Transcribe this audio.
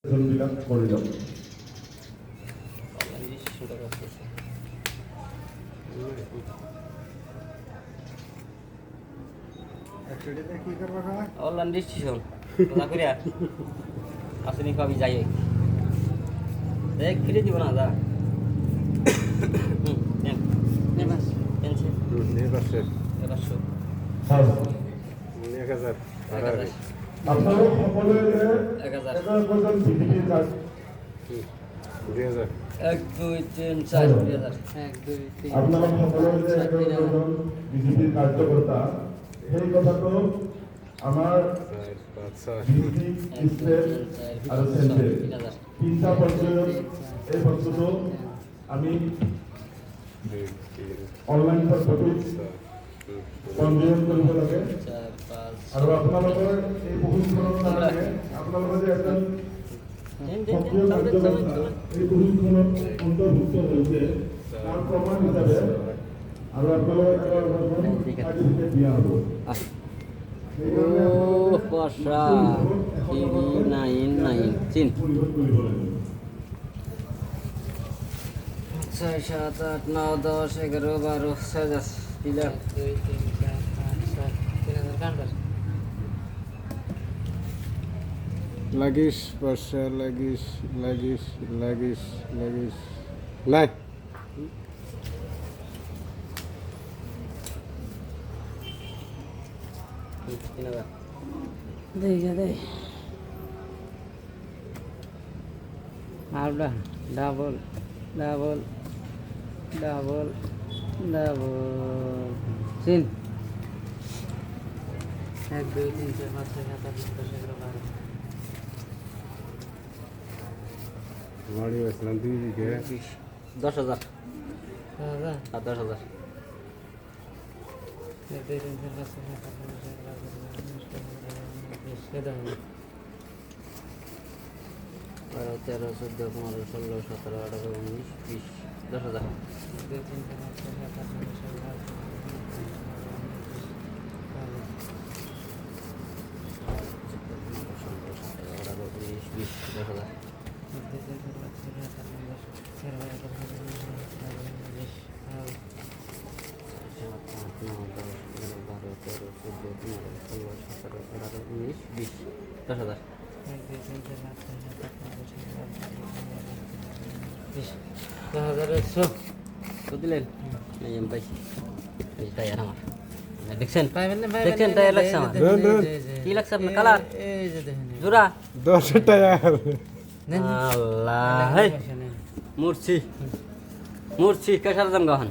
দিলাম করে দাও। অনলাইন রেজিস্ট্রেশন না করিয়া আসেনি কবি যাই দেখ ফিরে দিব না যা আপনারা সকলে 11 পর্যন্ত বিজেপির কাজ 1 2 3 4 আপনারা সকলে 11 পর্যন্ত বিজেপির কার্যকর্তা সেই কথাটো আমার আর সেন্টার তিনটা পর্যায়ে এই বস্তুটো আমি অনলাইন পদ্ধতি পঞ্জীয়ন কৰিব লাগে আৰু আপোনালোকৰ এই প্ৰশিক্ষণৰ কাৰণে আপোনালোকে যে এজন সক্ৰিয় কাৰ্যকৰ্তা এই প্ৰশিক্ষণত অন্তৰ্ভুক্ত হৈছে তাৰ প্ৰমাণ হিচাপে আৰু আপোনালোকে চাৰ্টিফিকেট দিয়া হ'ব। বর্ষা টিভি 9 চিন 6 7 8 9 10 11 12 16 দিলাম 2 3 4 5 6 3000 লাগিস বর্ষা লাগিস লাই দেখা দে আউডা ডাবল চিন 1 2 3 4 5 6 7 8 9 10 11 12 বাড়ি আসলাম দুই দিকে 10,000 10,000 12 13 14 15 16 17 18 19 20 10,000 দিলেন দেখছেন দেখছেন টায়ার লাগছে আমার কি লাগছে আপনার কালার জোড়া 10 টাকা আল্লাহ মূর্ছি কেসার দাম গহন